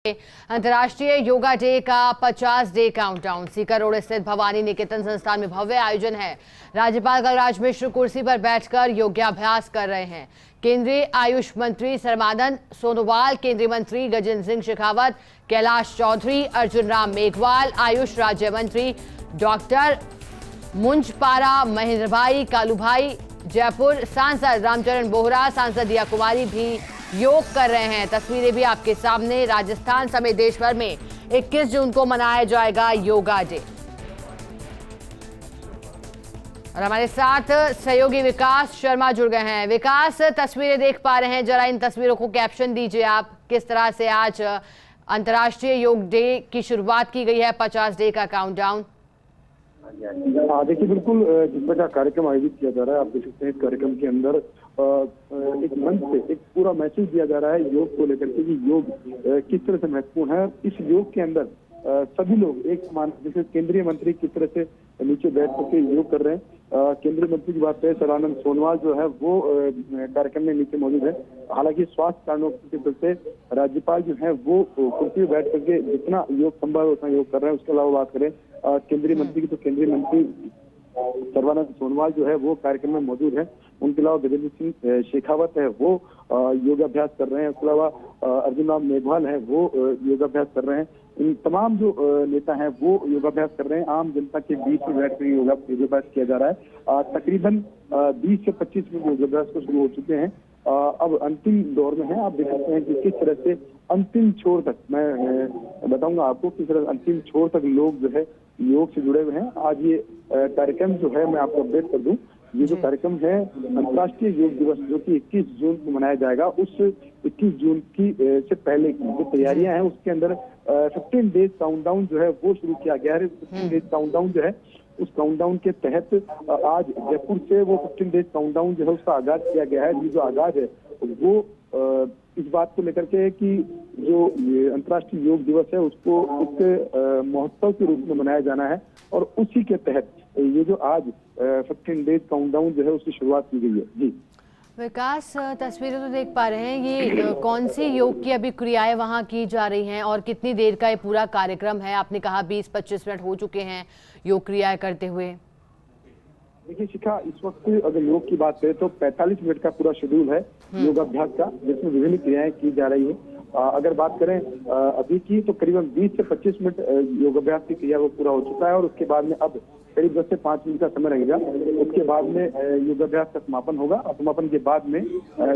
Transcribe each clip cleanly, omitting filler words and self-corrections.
अंतर्राष्ट्रीय योगा डे का 50 day countdown. Sikar road स्थित भवानी निकेतन संस्थान में भव्य आयोजन है। राज्यपाल कलराज मिश्र कुर्सी पर बैठकर योगाभ्यास कर रहे हैं। केंद्रीय आयुष मंत्री सर्बानंद सोनोवाल, केंद्रीय मंत्री गजेंद्र सिंह शेखावत, कैलाश चौधरी, अर्जुन राम मेघवाल, आयुष राज्य मंत्री डॉक्टर मुंजपारा, महेंद्र भाई कालूभाई, जयपुर सांसद रामचरण बोहरा, सांसद दिया कुमारी भी योग कर रहे हैं। तस्वीरें भी आपके सामने। राजस्थान समेत देश भर में 21 जून को मनाया जाएगा योगा डे। और हमारे साथ सहयोगी विकास शर्मा जुड़ गए हैं। विकास, तस्वीरें देख पा रहे हैं, जरा इन तस्वीरों को कैप्शन दीजिए आप। किस तरह से आज अंतर्राष्ट्रीय योग डे की शुरुआत की गई है, 50 डे का काउंटडाउन? देखिए, बिल्कुल जिस प्रकार कार्यक्रम आयोजित किया जा रहा है, आप देख सकते हैं इस कार्यक्रम के अंदर एक मंच से एक पूरा मैसेज दिया जा रहा है योग को लेकर के कि योग किस तरह से महत्वपूर्ण है। इस योग के अंदर सभी लोग एक समान, जैसे केंद्रीय मंत्री किस तरह से नीचे बैठ करके योग कर रहे हैं। केंद्रीय मंत्री की बात करें, सर्बानंद सोनोवाल जो है वो कार्यक्रम में नीचे मौजूद है। हालांकि स्वास्थ्य कारणों के चलते राज्यपाल जो है वो कुर्सी पर बैठ करके जितना योग संभव है उतना योग कर रहे हैं। उसके अलावा बात करें केंद्रीय मंत्री की, तो केंद्रीय मंत्री सर्बानंद सोनोवाल जो है वो कार्यक्रम में मौजूद है। उनके अलावा गजेंद्र सिंह शेखावत है वो योगाभ्यास कर रहे हैं। उसके अलावा अर्जुन राम मेघवाल है वो योगाभ्यास कर रहे हैं। इन तमाम जो नेता हैं वो योगाभ्यास कर रहे हैं। आम जनता के बीच में बैठ कर योगाभ्यास किया जा रहा है। तकरीबन 20 से 25 मिनट योगाभ्यास को शुरू हो चुके हैं। अब अंतिम दौर में है। आप देख सकते हैं कि किस तरह से अंतिम छोर तक, मैं बताऊंगा आपको किस तरह अंतिम छोर तक लोग जो है योग से जुड़े हुए हैं। आज ये कार्यक्रम जो है, मैं आपको अपडेट कर दूं, ये जो कार्यक्रम है अंतर्राष्ट्रीय योग दिवस जो कि 21 जून को मनाया जाएगा, उस 21 जून की से पहले की जो तैयारियां हैं उसके अंदर 15 डेज काउंटडाउन जो है वो शुरू किया गया है। 15 डेज काउंटडाउन जो है, उस काउंटडाउन के तहत आज जयपुर से वो 15 डेज काउंटडाउन जो है उसका आगाज किया गया है। जो आगाज है वो इस बात को लेकर के कि जो अंतर्राष्ट्रीय योग दिवस है उसको एक महोत्सव के रूप में मनाया जाना है, और उसी के तहत ये जो आज 15 डेज काउंटडाउन जो है उसकी शुरुआत की गई है। जी विकास, तस्वीरें तो देख पा रहे हैं, ये कौन सी योग की अभी क्रियाएं वहां की जा रही हैं और कितनी देर का ये पूरा कार्यक्रम है? आपने कहा 20-25 मिनट हो चुके हैं योग क्रियाएं करते हुए। देखिए शिखा, इस वक्त अगर योग की बात करें तो 45 मिनट का पूरा शेड्यूल है योगाभ्यास का, जिसमें विभिन्न क्रियाएं की जा रही है। अगर बात करें अभी की, तो करीबन 20 से 25 मिनट योगाभ्यास की क्रिया वो पूरा हो चुका है, और उसके बाद में अब करीब 10 से 5 मिनट का समय रहेगा। उसके बाद में योगाभ्यास का समापन होगा, और समापन के बाद में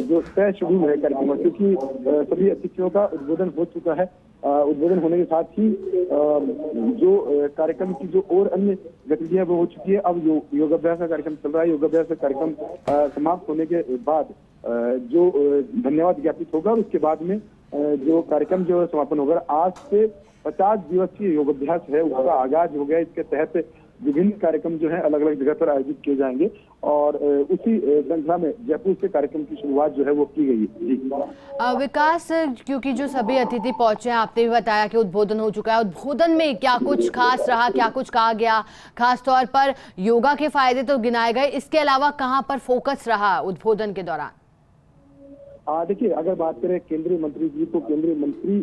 जो तय शेड्यूल है कार्यक्रम, क्योंकि सभी अतिथियों का उद्बोधन हो चुका है, उद्बोधन होने के साथ ही जो कार्यक्रम की जो और अन्य गतिविधियां वो हो चुकी है। अब योगाभ्यास का कार्यक्रम चल रहा है। योगाभ्यास का कार्यक्रम समाप्त होने के बाद जो धन्यवाद ज्ञापित होगा, और उसके बाद में जो कार्यक्रम जो समापन होगा। आज से 50 दिवसीय योगाभ्यास है उसका आगाज हो गया। इसके तहत विभिन्न कार्यक्रम जो है अलग अलग जगह पर आयोजित किए जाएंगे, और उसी श्रृंखला में जयपुर से कार्यक्रम की शुरुआत जो है वो की गई है। जी विकास, क्योंकि जो सभी अतिथि पहुंचे हैं, आपने भी बताया कि उद्बोधन हो चुका है। उद्बोधन में क्या कुछ खास रहा, क्या कुछ कहा गया? खास तौर पर योगा के फायदे तो गिनाए गए, इसके अलावा कहाँ पर फोकस रहा उद्बोधन के दौरान? देखिए, अगर बात करें केंद्रीय मंत्री जी, तो केंद्रीय मंत्री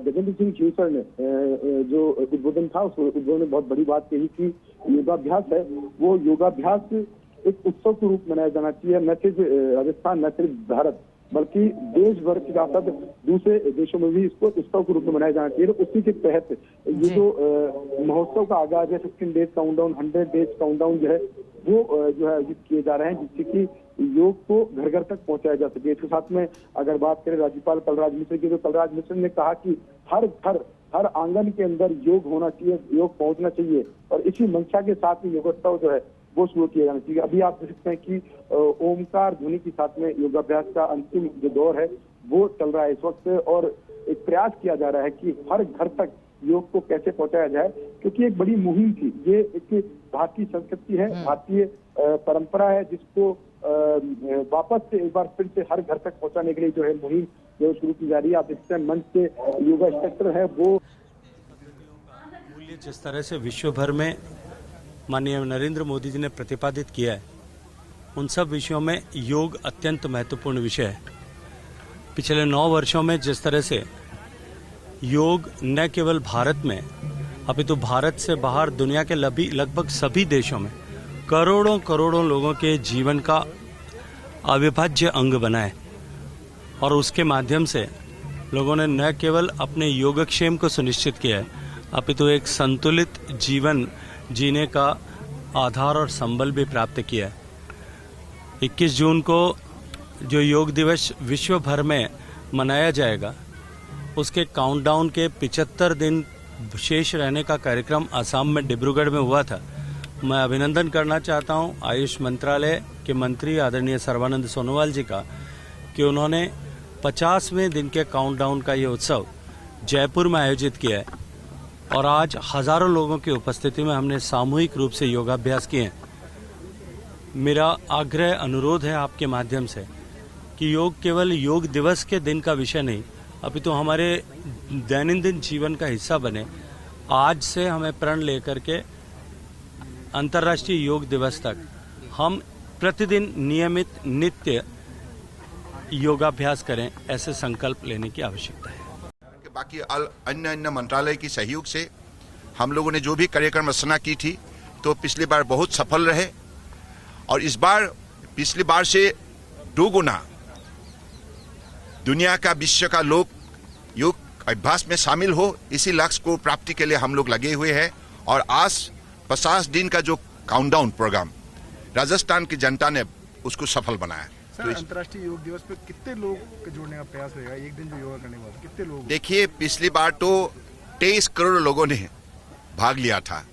गजेंद्र सिंह शेखावत ने जो उद्बोधन था उस उद्बोधन में बहुत बड़ी बात कही कि योगाभ्यास है वो योगाभ्यास एक उत्सव के रूप में मनाया जाना चाहिए। न सिर्फ राजस्थान, न सिर्फ भारत, बल्कि देश भर के साथ साथ दूसरे देशों में भी इसको उत्सव के रूप में मनाया जाना चाहिए। तो उसी के तहत ये जो महोत्सव का आगाज है, 15 डेज काउंटडाउन, 100 डेज काउंटडाउन जो है वो जो है आयोजित किए जा रहे हैं, जिससे कि योग को घर घर तक पहुंचाया जा सके। इसके साथ में अगर बात करें राज्यपाल कलराज मिश्र की, तो कलराज मिश्र ने कहा कि हर आंगन के अंदर योग होना चाहिए, योग पहुंचना चाहिए, और इसी मंशा के साथ में योगोत्सव जो है वो शुरू किया जाना चाहिए। अभी आप देख सकते हैं कि ओमकार ध्वनि के साथ में योगाभ्यास का अंतिम जो दौर है वो चल रहा है इस वक्त, और एक प्रयास किया जा रहा है कि हर घर तक योग को कैसे पहुंचाया जाए, क्योंकि एक बड़ी मुहिम थी। ये एक भारतीय संस्कृति है, भारतीय परंपरा है, जिसको वापस से एक बार फिर से हर घर तक पहुंचाने के लिए जो है मुहिम जो शुरू की जा रही है। आप देखते हैं मंच से योगा इंस्ट्रक्टर है वो मूल्य जिस तरह से विश्व भर में माननीय नरेंद्र मोदी जी ने प्रतिपादित किया है, उन सब विषयों में योग अत्यंत महत्वपूर्ण विषय है। पिछले 9 वर्षों में जिस तरह से योग न केवल भारत में अपितु भारत से बाहर दुनिया के लगभग सभी देशों में करोड़ों करोड़ों लोगों के जीवन का अविभाज्य अंग बना है और उसके माध्यम से लोगों ने न केवल अपने योगक्षेम को सुनिश्चित किया है अपितु एक संतुलित जीवन जीने का आधार और संबल भी प्राप्त किया है। 21 जून को जो योग दिवस विश्व भर में मनाया जाएगा उसके काउंटडाउन के 75 दिन शेष रहने का कार्यक्रम असम में डिब्रूगढ़ में हुआ था। मैं अभिनंदन करना चाहता हूं आयुष मंत्रालय के मंत्री आदरणीय सर्बानंद सोनोवाल जी का कि उन्होंने 50वें दिन के काउंटडाउन का ये उत्सव जयपुर में आयोजित किया है और आज हजारों लोगों की उपस्थिति में हमने सामूहिक रूप से योगाभ्यास किए हैं। मेरा आग्रह अनुरोध है आपके माध्यम से कि योग केवल योग दिवस के दिन का विषय नहीं अपितु हमारे दैनंदिन जीवन का हिस्सा बने। आज से हमें प्रण लेकर के अंतर्राष्ट्रीय योग दिवस तक हम प्रतिदिन नियमित नित्य योगाभ्यास करें, ऐसे संकल्प लेने की आवश्यकता है। बाकी अन्य मंत्रालय की सहयोग से हम लोगों ने जो भी कार्यक्रम रचना की थी तो पिछली बार बहुत सफल रहे और इस बार पिछली बार से 2 गुना दुनिया का विश्व का लोग योग अभ्यास में शामिल हो, इसी लक्ष्य को प्राप्ति के लिए हम लोग लगे हुए हैं। और आज 50 दिन का जो काउंटडाउन प्रोग्राम राजस्थान की जनता ने उसको सफल बनाया। सर, अंतर्राष्ट्रीय योग दिवस पे कितने लोग जोड़ने का प्रयास रहेगा? एक दिन जो योगा करने के बाद कितने लोग? देखिए, पिछली बार तो 23 करोड़ लोगों ने भाग लिया था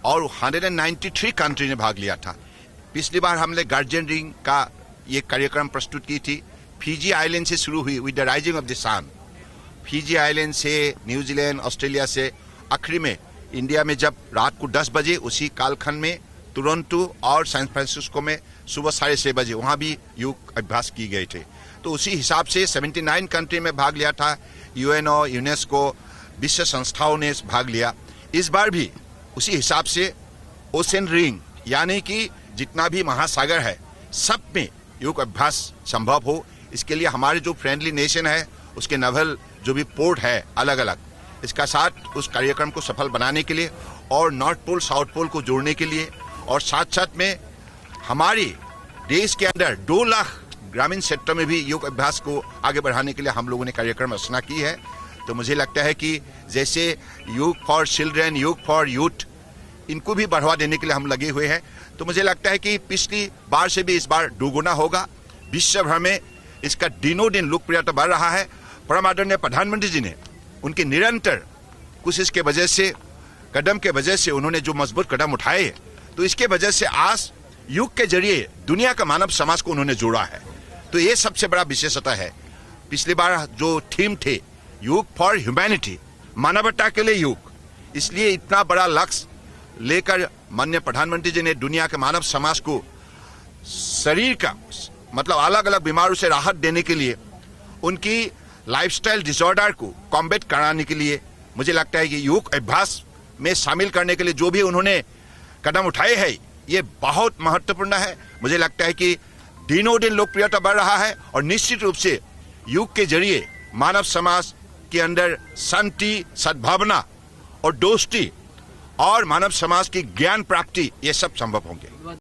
और 193 कंट्री ने भाग लिया था। पिछली बार हमने गार्जियन रिंग का ये कार्यक्रम प्रस्तुत की थी। फिजी आइलैंड से शुरू हुई with the rising of the sun. Fiji island से, न्यूजीलैंड, ऑस्ट्रेलिया से, आखिरी में इंडिया में जब रात को 10 बजे उसी कालखंड में टोरंटो और सैन फ्रांसिस्को में सुबह 6:30 बजे वहां भी योग अभ्यास की गए थे। तो उसी हिसाब से 79 कंट्री में भाग लिया था। यूएनओ, यूनेस्को, विश्व संस्थाओं ने भाग लिया। इस बार भी उसी हिसाब से ओशन रिंग यानी कि जितना भी महासागर है सब में योग अभ्यास संभव हो, इसके लिए हमारे जो फ्रेंडली नेशन है उसके नवल जो भी पोर्ट है अलग अलग, इसका साथ उस कार्यक्रम को सफल बनाने के लिए और नॉर्थ पोल साउथ पोल को जोड़ने के लिए और साथ साथ में हमारे देश के अंदर 2 लाख ग्रामीण क्षेत्र में भी योग अभ्यास को आगे बढ़ाने के लिए हम लोगों ने कार्यक्रम रचना की है। तो मुझे लगता है कि जैसे योग फॉर चिल्ड्रन, योग फॉर यूथ, इनको भी बढ़ावा देने के लिए हम लगे हुए हैं। तो मुझे लगता है कि पिछली बार से भी इस बार 2 गुना होगा। विश्व भर में इसका दिनों दिन लोकप्रियता बढ़ रहा है। परम आदरणीय प्रधानमंत्री जी ने उनकी निरंतर कोशिश के वजह से, कदम के वजह से उन्होंने जो मजबूत कदम उठाए, तो इसके वजह से आज योग के जरिए दुनिया का मानव समाज को उन्होंने जोड़ा है। तो ये सबसे बड़ा विशेषता है। पिछली बार जो थीम थे योग फॉर ह्यूमैनिटी, मानवता के लिए योग, इसलिए इतना बड़ा लक्ष्य लेकर माननीय प्रधानमंत्री जी ने दुनिया के मानव समाज को शरीर का मतलब अलग अलग बीमारियों से राहत देने के लिए, उनकी लाइफस्टाइल डिसऑर्डर को कॉम्बैट कराने के लिए, मुझे लगता है कि योग अभ्यास में शामिल करने के लिए जो भी उन्होंने कदम उठाए हैं ये बहुत महत्वपूर्ण है। मुझे लगता है कि दिनों दिन लोकप्रियता बढ़ रहा है और निश्चित रूप से योग के जरिए मानव समाज के अंदर शांति, सद्भावना और दोस्ती और मानव समाज की ज्ञान प्राप्ति, ये सब संभव होंगे।